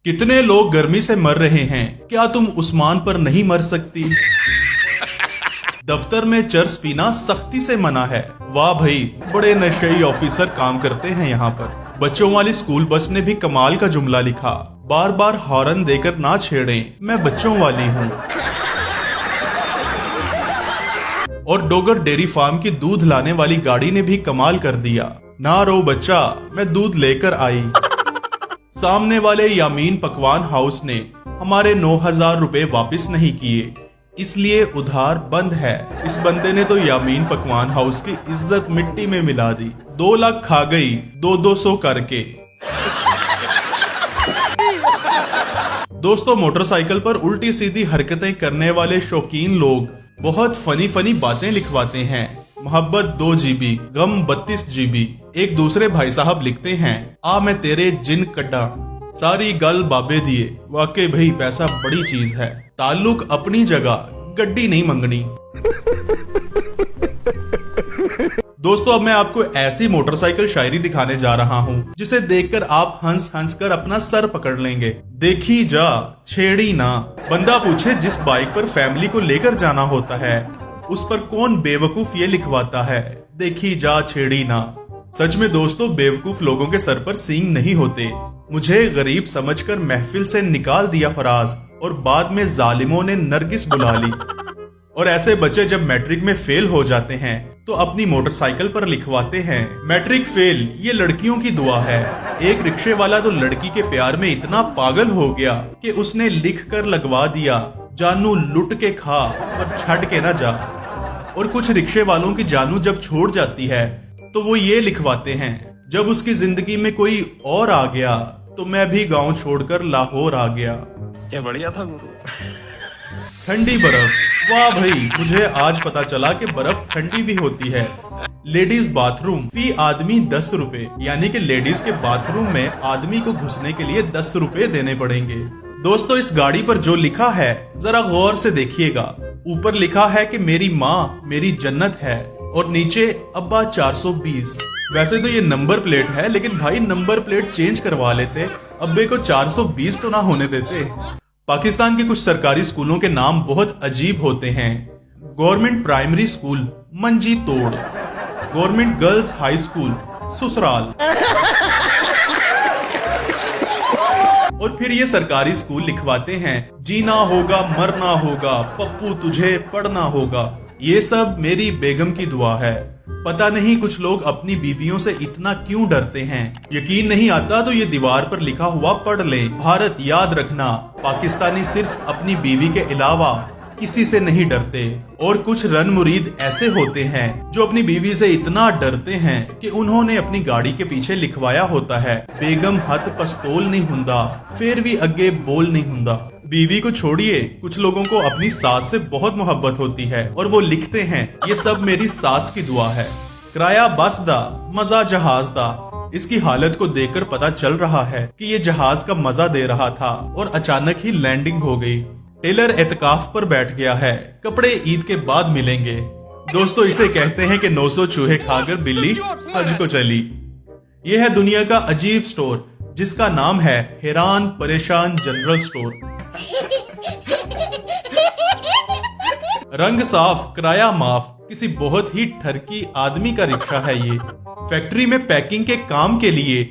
कितने लोग गर्मी से मर रहे हैं, क्या तुम उस्मान पर नहीं मर सकती? दफ्तर में चर्स पीना सख्ती से मना है। वाह भाई, बड़े नशेई ऑफिसर काम करते हैं यहाँ पर। बच्चों वाली स्कूल बस ने भी कमाल का जुमला लिखा, बार बार हॉर्न देकर ना छेड़ें, मैं बच्चों वाली हूँ। और डोगर डेयरी फार्म की दूध लाने वाली गाड़ी ने भी कमाल कर दिया, ना रो बच्चा, मैं दूध लेकर आई। सामने वाले यामीन पकवान हाउस ने हमारे 9,000 रुपए वापस नहीं किए, इसलिए उधार बंद है। इस बंदे ने तो यामीन पकवान हाउस की इज्जत मिट्टी में मिला दी। 2 लाख खा गई 200 करके। दोस्तों, मोटरसाइकिल पर उल्टी सीधी हरकतें करने वाले शौकीन लोग बहुत फनी बातें लिखवाते हैं। मोहब्बत 2 GB, गम 32 GB। एक दूसरे भाई साहब लिखते हैं, आ मैं तेरे जिन कड्डा, सारी गल बाबे दिए। वाकई भाई, पैसा बड़ी चीज है। ताल्लुक अपनी जगह, गड्डी नहीं मंगनी। दोस्तों, अब मैं आपको ऐसी मोटरसाइकिल शायरी दिखाने जा रहा हूँ जिसे देखकर आप हंस हंस कर अपना सर पकड़ लेंगे। देखी जा छेड़ी ना। बंदा पूछे, जिस बाइक पर फैमिली को लेकर जाना होता है उस पर कौन बेवकूफ ये लिखवाता है, देखी जा छेड़ी ना। सच में दोस्तों, बेवकूफ लोगों के सर पर सींग नहीं होते। मुझे गरीब समझकर महफिल से निकाल दिया फराज और बाद में जालिमों ने नरगिस बुला ली। और ऐसे बच्चे जब मैट्रिक में फेल हो जाते हैं तो अपनी मोटरसाइकिल पर लिखवाते हैं, मैट्रिक फेल, ये लड़कियों की दुआ है। एक रिक्शे वाला तो लड़की के प्यार में इतना पागल हो गया कि उसने लिख कर लगवा दिया, जानू लुट के खा पर छट के ना जा। और कुछ रिक्शे वालों की जानू जब छोड़ जाती है तो वो ये लिखवाते हैं, जब उसकी जिंदगी में कोई और आ गया तो मैं भी गांव छोड़कर लाहौर आ गया। क्या बढ़िया था गुरु। ठंडी बर्फ, वाह भाई, मुझे आज पता चला कि बर्फ ठंडी भी होती है। लेडीज बाथरूम, फी आदमी 10 रुपए, यानी कि लेडीज के बाथरूम में आदमी को घुसने के लिए 10 रुपए देने पड़ेंगे। दोस्तों, इस गाड़ी पर जो लिखा है जरा गौर से देखिएगा। ऊपर लिखा है कि मेरी माँ मेरी जन्नत है और नीचे अब्बा 420। वैसे तो ये नंबर प्लेट है, लेकिन भाई नंबर प्लेट चेंज करवा लेते, अब्बे को 420 तो ना होने देते। पाकिस्तान के कुछ सरकारी स्कूलों के नाम बहुत अजीब होते हैं। गवर्नमेंट प्राइमरी स्कूल मंजी तोड़, गवर्नमेंट गर्ल्स हाई स्कूल ससुराल। और फिर ये सरकारी स्कूल लिखवाते हैं, जीना होगा मरना होगा, पप्पू तुझे पढ़ना होगा। ये सब मेरी बेगम की दुआ है। पता नहीं कुछ लोग अपनी बीवियों से इतना क्यों डरते हैं। यकीन नहीं आता तो ये दीवार पर लिखा हुआ पढ़ लें, भारत याद रखना, पाकिस्तानी सिर्फ अपनी बीवी के अलावा किसी से नहीं डरते। और कुछ रन मुरीद ऐसे होते हैं जो अपनी बीवी से इतना डरते हैं कि उन्होंने अपनी गाड़ी के पीछे लिखवाया होता है, बेगम हथ पस्तोल नहीं हुंदा, फिर भी अगे बोल नहीं हुंदा। बीवी को छोड़िए, कुछ लोगों को अपनी सास से बहुत मोहब्बत होती है और वो लिखते हैं, ये सब मेरी सास की दुआ है। किराया बस दा, मजा जहाज दा। इसकी हालत को देखकर पता चल रहा है कि ये जहाज का मजा दे रहा था और अचानक ही लैंडिंग हो गई। टेलर एतकाफ पर बैठ गया है, कपड़े ईद के बाद मिलेंगे। दोस्तों, इसे कहते हैं कि 900 चूहे खाकर बिल्ली हज को चली। ये है दुनिया का अजीब स्टोर जिसका नाम है हैरान परेशान जनरल स्टोर। रंग साफ, किराया माफ, किसी बहुत ही ठरकी आदमी का रिक्शा है ये। फैक्ट्री में पैकिंग के काम के लिए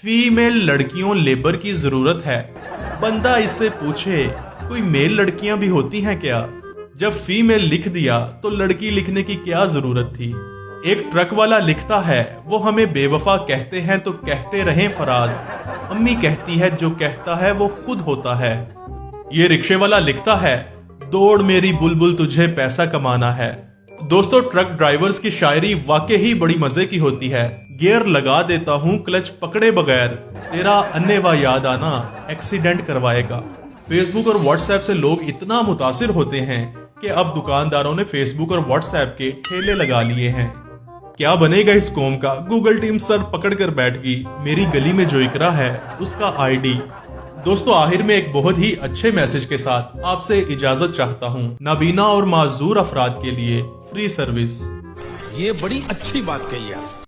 फीमेल लड़कियों लेबर की जरूरत है। बंदा इससे पूछे, कोई मेल लड़कियां भी होती हैं क्या? जब फीमेल लिख दिया तो लड़की लिखने की क्या जरूरत थी। एक ट्रक वाला लिखता है, वो हमें बेवफा कहते हैं तो कहते रहें फराज, अम्मी कहती है जो कहता है वो खुद होता है। ये रिक्शे वाला लिखता है, दौड़ मेरी बुलबुल तुझे पैसा कमाना है। दोस्तों, ट्रक ड्राइवर्स की शायरी वाकई ही बड़ी मजे की होती है। गियर लगा देता हूँ क्लच पकड़े बगैर, तेरा अन्नेवा याद आना एक्सीडेंट करवाएगा। फेसबुक और व्हाट्सएप से लोग इतना मुतासिर होते हैं कि अब दुकानदारों ने फेसबुक और व्हाट्सएप के ठेले लगा लिए हैं। क्या बनेगा इस कौम का? गूगल टीम सर पकड़ कर बैठ गई। मेरी गली में जो इकरा है उसका आईडी। दोस्तों, आखिर में एक बहुत ही अच्छे मैसेज के साथ आपसे इजाजत चाहता हूँ। नाबीना और माजूर अफराद के लिए फ्री सर्विस। ये बड़ी अच्छी बात कही आप।